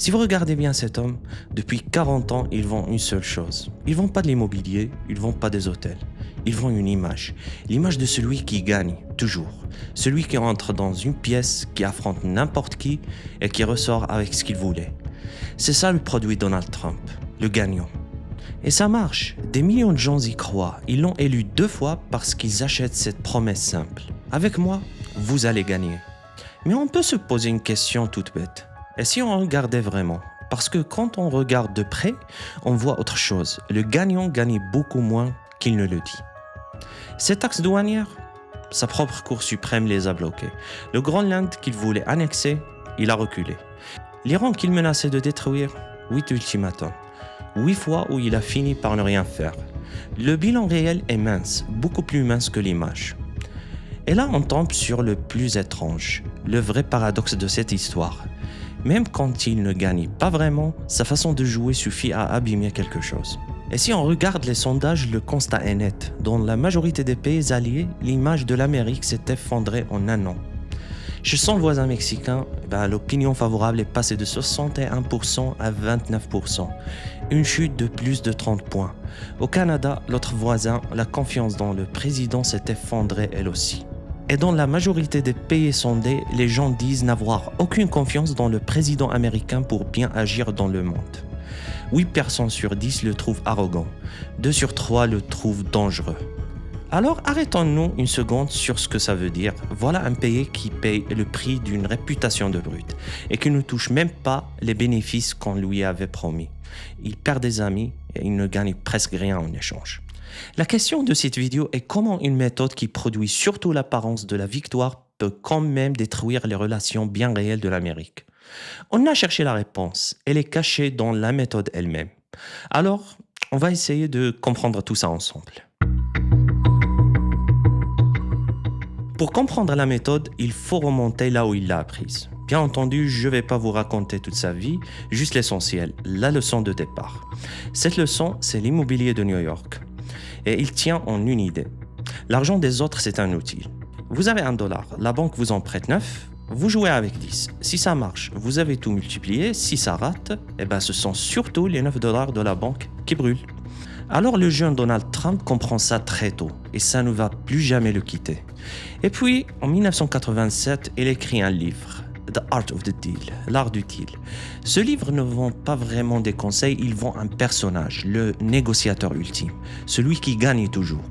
Si vous regardez bien cet homme, depuis 40 ans, il vend une seule chose. Il ne vend pas de l'immobilier, il ne vend pas des hôtels. Il vend une image. L'image de celui qui gagne, toujours. Celui qui entre dans une pièce, qui affronte n'importe qui et qui ressort avec ce qu'il voulait. C'est ça le produit Donald Trump, le gagnant. Et ça marche. Des millions de gens y croient. Ils l'ont élu 2 fois parce qu'ils achètent cette promesse simple. Avec moi, vous allez gagner. Mais on peut se poser une question toute bête. Et si on regardait vraiment? Parce que quand on regarde de près, on voit autre chose. Le gagnant gagne beaucoup moins qu'il ne le dit. Ces taxes douanières, sa propre Cour suprême les a bloquées. Le Groenland qu'il voulait annexer, il a reculé. L'Iran qu'il menaçait de détruire, 8 ultimatums. 8 fois où il a fini par ne rien faire. Le bilan réel est mince, beaucoup plus mince que l'image. Et là, on tombe sur le plus étrange, le vrai paradoxe de cette histoire. Même quand il ne gagne pas vraiment, sa façon de jouer suffit à abîmer quelque chose. Et si on regarde les sondages, le constat est net. Dans la majorité des pays alliés, l'image de l'Amérique s'est effondrée en un an. Chez son voisin mexicain, l'opinion favorable est passée de 61% à 29%. Une chute de plus de 30 points. Au Canada, l'autre voisin, la confiance dans le président s'est effondrée elle aussi. Et dans la majorité des pays sondés, les gens disent n'avoir aucune confiance dans le président américain pour bien agir dans le monde. 8 personnes sur 10 le trouvent arrogant. 2 sur 3 le trouvent dangereux. Alors arrêtons-nous une seconde sur ce que ça veut dire. Voilà un pays qui paye le prix d'une réputation de brute et qui ne touche même pas les bénéfices qu'on lui avait promis. Il perd des amis et il ne gagne presque rien en échange. La question de cette vidéo est comment une méthode qui produit surtout l'apparence de la victoire peut quand même détruire les relations bien réelles de l'Amérique. On a cherché la réponse, elle est cachée dans la méthode elle-même. Alors, on va essayer de comprendre tout ça ensemble. Pour comprendre la méthode, il faut remonter là où il l'a apprise. Bien entendu, je ne vais pas vous raconter toute sa vie, juste l'essentiel, la leçon de départ. Cette leçon, c'est l'immobilier de New York. Et il tient en une idée. L'argent des autres, c'est un outil. Vous avez $1, la banque vous en prête 9, vous jouez avec 10. Si ça marche, vous avez tout multiplié. Si ça rate, ce sont surtout les $9 de la banque qui brûlent. Alors le jeune Donald Trump comprend ça très tôt et ça ne va plus jamais le quitter. Et puis, en 1987, il écrit un livre, The Art of the Deal, l'art du deal. Ce livre ne vend pas vraiment des conseils, il vend un personnage, le négociateur ultime, celui qui gagne toujours.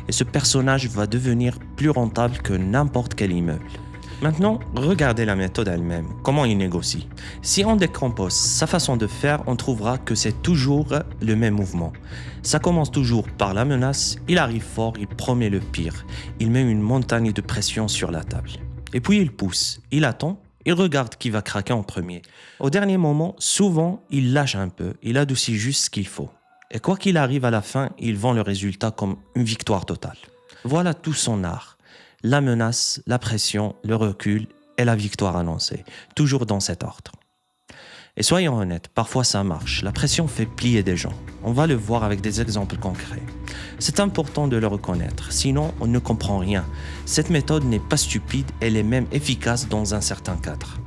Et ce personnage va devenir plus rentable que n'importe quel immeuble. Maintenant, regardez la méthode elle-même, comment il négocie. Si on décompose sa façon de faire, on trouvera que c'est toujours le même mouvement. Ça commence toujours par la menace, il arrive fort, il promet le pire. Il met une montagne de pression sur la table. Et puis il pousse, il attend, il regarde qui va craquer en premier. Au dernier moment, souvent, il lâche un peu, il adoucit juste ce qu'il faut. Et quoi qu'il arrive à la fin, il vend le résultat comme une victoire totale. Voilà tout son art. La menace, la pression, le recul et la victoire annoncée, toujours dans cet ordre. Et soyons honnêtes, parfois ça marche, la pression fait plier des gens. On va le voir avec des exemples concrets. C'est important de le reconnaître, sinon on ne comprend rien. Cette méthode n'est pas stupide, elle est même efficace dans un certain cadre.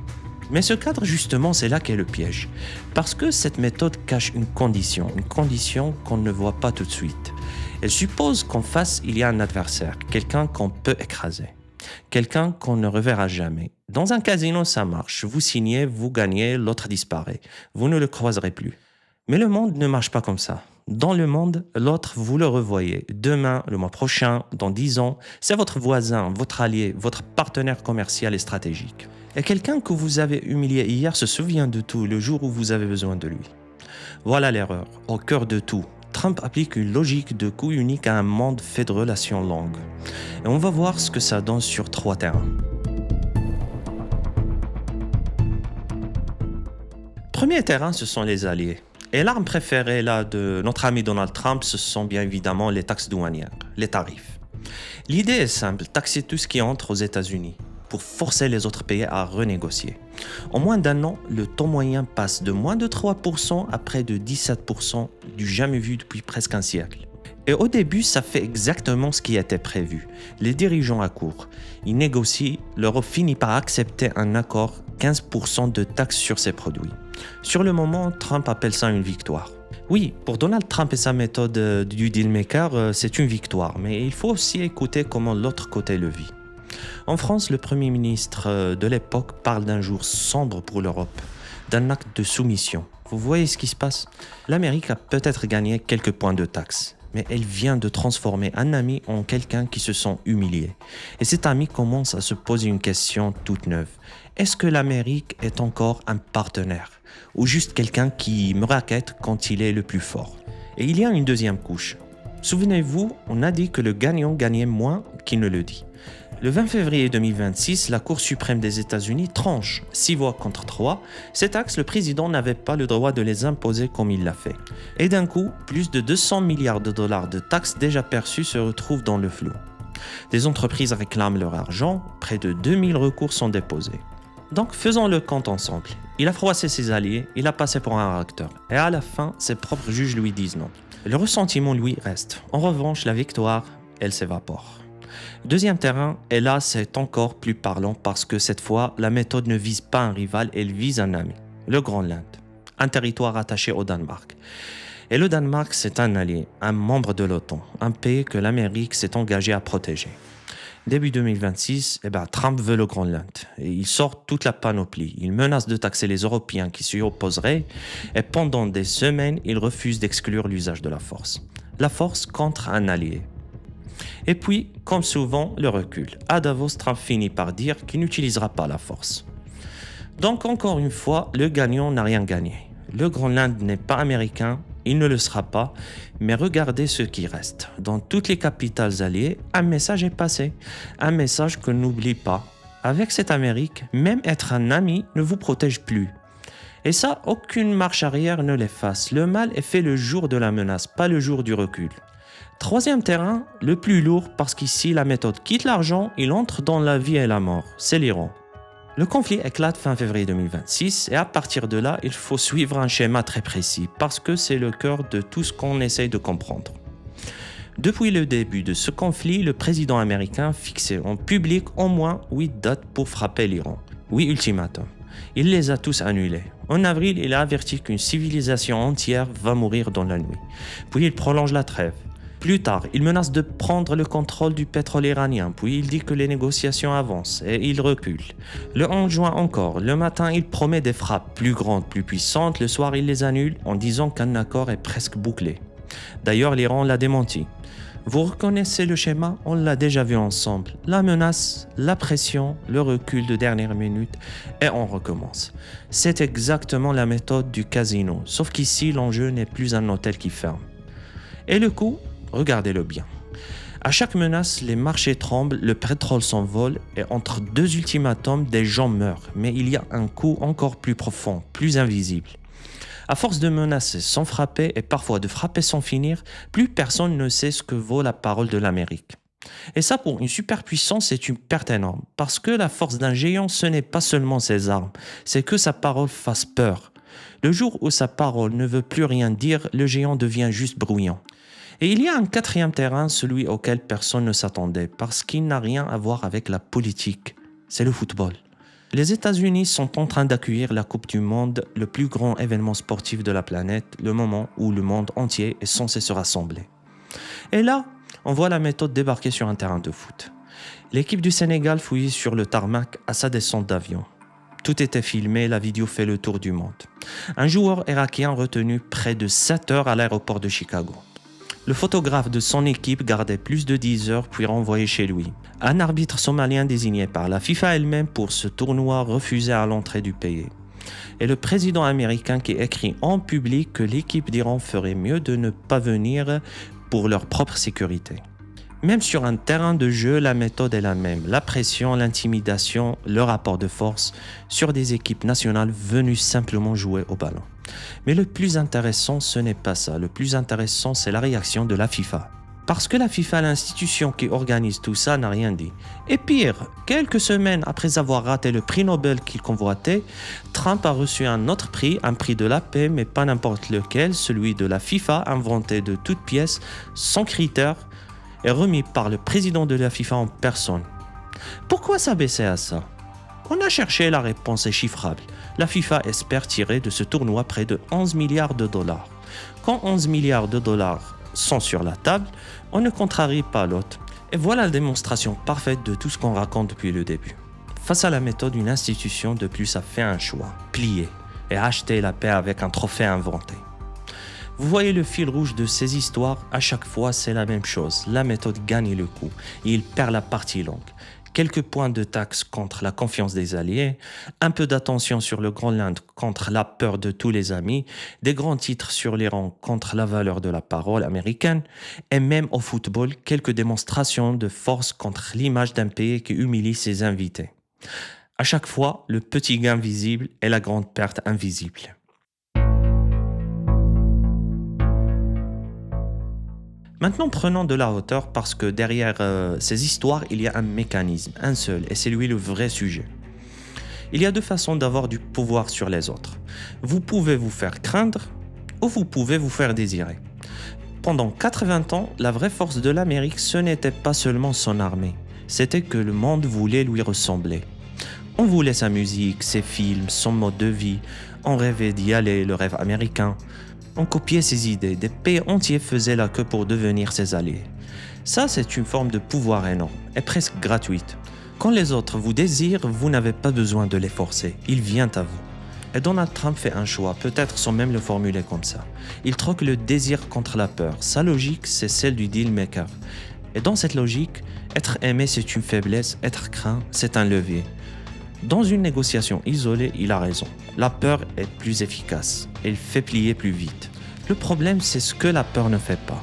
Mais ce cadre justement, c'est là qu'est le piège. Parce que cette méthode cache une condition qu'on ne voit pas tout de suite. Elle suppose qu'en face, il y a un adversaire, quelqu'un qu'on peut écraser, quelqu'un qu'on ne reverra jamais. Dans un casino, ça marche. Vous signez, vous gagnez, l'autre disparaît. Vous ne le croiserez plus. Mais le monde ne marche pas comme ça. Dans le monde, l'autre, vous le revoyez. Demain, le mois prochain, dans 10 ans, c'est votre voisin, votre allié, votre partenaire commercial et stratégique. Et quelqu'un que vous avez humilié hier se souvient de tout le jour où vous avez besoin de lui. Voilà l'erreur, au cœur de tout. Trump applique une logique de coût unique à un monde fait de relations longues. Et on va voir ce que ça donne sur 3 terrains. Premier terrain, ce sont les alliés. Et l'arme préférée là, de notre ami Donald Trump, ce sont bien évidemment les taxes douanières, les tarifs. L'idée est simple, taxer tout ce qui entre aux États-Unis pour forcer les autres pays à renégocier. En moins d'un an, le taux moyen passe de moins de 3% à près de 17%, du jamais vu depuis presque un siècle. Et au début, ça fait exactement ce qui était prévu. Les dirigeants accourent, ils négocient, l'Europe finit par accepter un accord 15% de taxes sur ces produits. Sur le moment, Trump appelle ça une victoire. Oui, pour Donald Trump et sa méthode du dealmaker, c'est une victoire, mais il faut aussi écouter comment l'autre côté le vit. En France, le Premier ministre de l'époque parle d'un jour sombre pour l'Europe, d'un acte de soumission. Vous voyez ce qui se passe? L'Amérique a peut-être gagné quelques points de taxe, mais elle vient de transformer un ami en quelqu'un qui se sent humilié. Et cet ami commence à se poser une question toute neuve. Est-ce que l'Amérique est encore un partenaire? Ou juste quelqu'un qui me raquette quand il est le plus fort? Et il y a une deuxième couche. Souvenez-vous, on a dit que le gagnant gagnait moins qu'il ne le dit. Le 20 février 2026, la Cour suprême des États-Unis tranche 6 voix contre 3. Ces taxes, le président n'avait pas le droit de les imposer comme il l'a fait. Et d'un coup, plus de 200 milliards de dollars de taxes déjà perçues se retrouvent dans le flou. Des entreprises réclament leur argent, près de 2000 recours sont déposés. Donc faisons le compte ensemble. Il a froissé ses alliés, il a passé pour un acteur. Et à la fin, ses propres juges lui disent non. Le ressentiment, lui, reste. En revanche, la victoire, elle s'évapore. Deuxième terrain, et là c'est encore plus parlant parce que cette fois, la méthode ne vise pas un rival, elle vise un ami, le Groenland, un territoire attaché au Danemark. Et le Danemark, c'est un allié, un membre de l'OTAN, un pays que l'Amérique s'est engagée à protéger. Début 2026, Trump veut le Groenland et il sort toute la panoplie. Il menace de taxer les Européens qui s'y opposeraient et pendant des semaines, il refuse d'exclure l'usage de la force. La force contre un allié. Et puis, comme souvent, le recul. À Davos, Trump finit par dire qu'il n'utilisera pas la force. Donc, encore une fois, le gagnant n'a rien gagné. Le Groenland n'est pas américain, il ne le sera pas, mais regardez ce qui reste. Dans toutes les capitales alliées, un message est passé. Un message que n'oublie pas. Avec cette Amérique, même être un ami ne vous protège plus. Et ça, aucune marche arrière ne l'efface. Le mal est fait le jour de la menace, pas le jour du recul. Troisième terrain, le plus lourd parce qu'ici la méthode quitte l'argent, il entre dans la vie et la mort, c'est l'Iran. Le conflit éclate fin février 2026 et à partir de là, il faut suivre un schéma très précis parce que c'est le cœur de tout ce qu'on essaye de comprendre. Depuis le début de ce conflit, le président américain fixait en public au moins 8 dates pour frapper l'Iran. 8 ultimatums. Il les a tous annulés. En avril, il a averti qu'une civilisation entière va mourir dans la nuit. Puis il prolonge la trêve. Plus tard, il menace de prendre le contrôle du pétrole iranien, puis il dit que les négociations avancent et il recule. Le 11 juin encore, le matin, il promet des frappes plus grandes, plus puissantes, le soir, il les annule en disant qu'un accord est presque bouclé. D'ailleurs, l'Iran l'a démenti. Vous reconnaissez le schéma? On l'a déjà vu ensemble. La menace, la pression, le recul de dernière minute et on recommence. C'est exactement la méthode du casino, sauf qu'ici, l'enjeu n'est plus un hôtel qui ferme. Et le coup? Regardez-le bien. À chaque menace, les marchés tremblent, le pétrole s'envole et entre deux ultimatums, des gens meurent. Mais il y a un coup encore plus profond, plus invisible. À force de menacer sans frapper et parfois de frapper sans finir, plus personne ne sait ce que vaut la parole de l'Amérique. Et ça, pour une superpuissance, c'est une perte énorme. Parce que la force d'un géant, ce n'est pas seulement ses armes, c'est que sa parole fasse peur. Le jour où sa parole ne veut plus rien dire, le géant devient juste bruyant. Et il y a un quatrième terrain, celui auquel personne ne s'attendait, parce qu'il n'a rien à voir avec la politique. C'est le football. Les États-Unis sont en train d'accueillir la Coupe du Monde, le plus grand événement sportif de la planète, le moment où le monde entier est censé se rassembler. Et là, on voit la méthode débarquer sur un terrain de foot. L'équipe du Sénégal fouillait sur le tarmac à sa descente d'avion. Tout était filmé, la vidéo fait le tour du monde. Un joueur irakien retenu près de 7 heures à l'aéroport de Chicago. Le photographe de son équipe gardait plus de 10 heures puis renvoyé chez lui. Un arbitre somalien désigné par la FIFA elle-même pour ce tournoi refusait à l'entrée du pays. Et le président américain qui écrit en public que l'équipe d'Iran ferait mieux de ne pas venir pour leur propre sécurité. Même sur un terrain de jeu, la méthode est la même. La pression, l'intimidation, le rapport de force sur des équipes nationales venues simplement jouer au ballon. Mais le plus intéressant, ce n'est pas ça. Le plus intéressant, c'est la réaction de la FIFA. Parce que la FIFA, l'institution qui organise tout ça, n'a rien dit. Et pire, quelques semaines après avoir raté le prix Nobel qu'il convoitait, Trump a reçu un autre prix, un prix de la paix, mais pas n'importe lequel, celui de la FIFA, inventé de toutes pièces, sans critères, et remis par le président de la FIFA en personne. Pourquoi s'abaisser à ça? On a cherché, la réponse est chiffrable. La FIFA espère tirer de ce tournoi près de 11 milliards de dollars. Quand 11 milliards de dollars sont sur la table, on ne contrarie pas l'autre. Et voilà la démonstration parfaite de tout ce qu'on raconte depuis le début. Face à la méthode, une institution de plus a fait un choix, plier et acheter la paix avec un trophée inventé. Vous voyez le fil rouge de ces histoires, à chaque fois c'est la même chose. La méthode gagne le coup et il perd la partie longue. Quelques points de taxe contre la confiance des alliés, un peu d'attention sur le Groenland contre la peur de tous les amis, des grands titres sur l'Iran contre la valeur de la parole américaine, et même au football, quelques démonstrations de force contre l'image d'un pays qui humilie ses invités. À chaque fois, le petit gain visible et la grande perte invisible. Maintenant, prenons de la hauteur parce que derrière ces histoires, il y a un mécanisme, un seul, et c'est lui le vrai sujet. Il y a deux façons d'avoir du pouvoir sur les autres. Vous pouvez vous faire craindre ou vous pouvez vous faire désirer. Pendant 80 ans, la vraie force de l'Amérique, ce n'était pas seulement son armée, c'était que le monde voulait lui ressembler. On voulait sa musique, ses films, son mode de vie, on rêvait d'y aller, le rêve américain. On copiait ses idées, des pays entiers faisaient la queue pour devenir ses alliés. Ça, c'est une forme de pouvoir énorme et presque gratuite. Quand les autres vous désirent, vous n'avez pas besoin de les forcer, ils viennent à vous. Et Donald Trump fait un choix, peut-être sans même le formuler comme ça. Il troque le désir contre la peur. Sa logique, c'est celle du deal maker. Et dans cette logique, être aimé, c'est une faiblesse, être craint, c'est un levier. Dans une négociation isolée, il a raison. La peur est plus efficace. Elle fait plier plus vite. Le problème, c'est ce que la peur ne fait pas.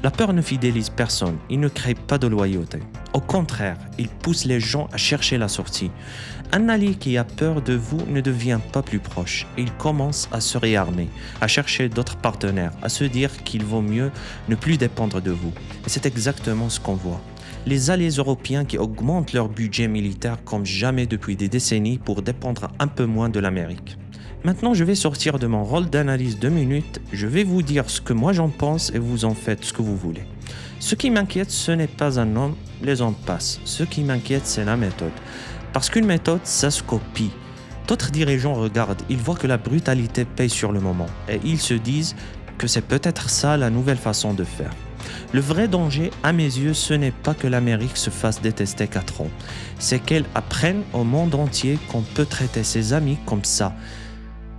La peur ne fidélise personne. Il ne crée pas de loyauté. Au contraire, il pousse les gens à chercher la sortie. Un allié qui a peur de vous ne devient pas plus proche. Il commence à se réarmer, à chercher d'autres partenaires, à se dire qu'il vaut mieux ne plus dépendre de vous. Et c'est exactement ce qu'on voit. Les alliés européens qui augmentent leur budget militaire comme jamais depuis des décennies pour dépendre un peu moins de l'Amérique. Maintenant, je vais sortir de mon rôle d'analyse 2 minutes, je vais vous dire ce que moi j'en pense et vous en faites ce que vous voulez. Ce qui m'inquiète, ce n'est pas un homme, les hommes passent. Ce qui m'inquiète, c'est la méthode. Parce qu'une méthode, ça se copie. D'autres dirigeants regardent, ils voient que la brutalité paye sur le moment et ils se disent que c'est peut-être ça la nouvelle façon de faire. Le vrai danger, à mes yeux, ce n'est pas que l'Amérique se fasse détester 4 ans. C'est qu'elle apprenne au monde entier qu'on peut traiter ses amis comme ça.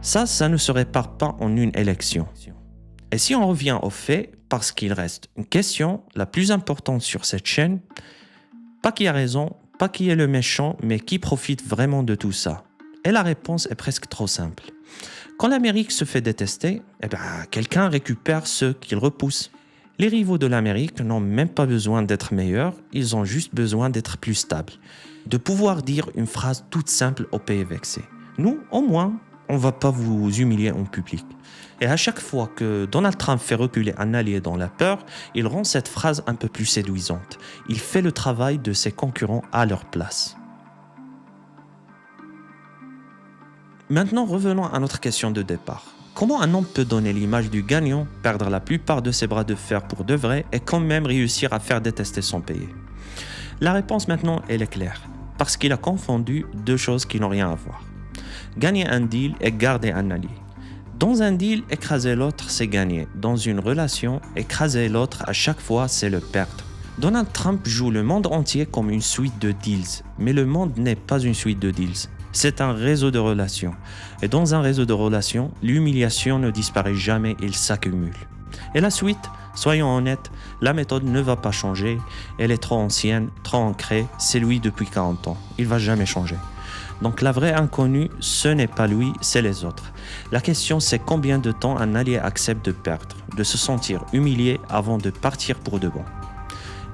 Ça ne se répare pas en une élection. Et si on revient au fait, parce qu'il reste une question, la plus importante sur cette chaîne, pas qui a raison, pas qui est le méchant, mais qui profite vraiment de tout ça. Et la réponse est presque trop simple. Quand l'Amérique se fait détester, quelqu'un récupère ceux qu'il repousse. Les rivaux de l'Amérique n'ont même pas besoin d'être meilleurs, ils ont juste besoin d'être plus stables. De pouvoir dire une phrase toute simple au pays vexé. Nous, au moins, on ne va pas vous humilier en public. Et à chaque fois que Donald Trump fait reculer un allié dans la peur, il rend cette phrase un peu plus séduisante. Il fait le travail de ses concurrents à leur place. Maintenant, revenons à notre question de départ. Comment un homme peut donner l'image du gagnant, perdre la plupart de ses bras de fer pour de vrai et quand même réussir à faire détester son pays? La réponse maintenant, elle est claire. Parce qu'il a confondu deux choses qui n'ont rien à voir. Gagner un deal et garder un allié. Dans un deal, écraser l'autre, c'est gagner. Dans une relation, écraser l'autre à chaque fois, c'est le perdre. Donald Trump joue le monde entier comme une suite de deals. Mais le monde n'est pas une suite de deals. C'est un réseau de relations. Et dans un réseau de relations, l'humiliation ne disparaît jamais, il s'accumule. Et la suite, soyons honnêtes, la méthode ne va pas changer. Elle est trop ancienne, trop ancrée, c'est lui depuis 40 ans. Il ne va jamais changer. Donc la vraie inconnue, ce n'est pas lui, c'est les autres. La question, c'est combien de temps un allié accepte de perdre, de se sentir humilié avant de partir pour de bon.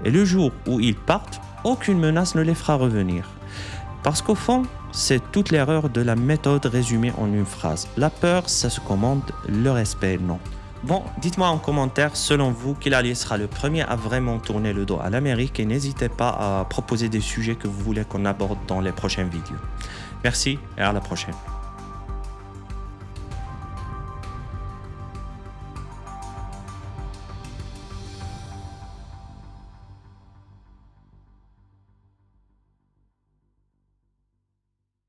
Et le jour où ils partent, aucune menace ne les fera revenir. Parce qu'au fond, c'est toute l'erreur de la méthode résumée en une phrase. La peur, ça se commande, le respect, non. Bon, dites-moi en commentaire, selon vous, quel allié sera le premier à vraiment tourner le dos à l'Amérique et n'hésitez pas à proposer des sujets que vous voulez qu'on aborde dans les prochaines vidéos. Merci et à la prochaine.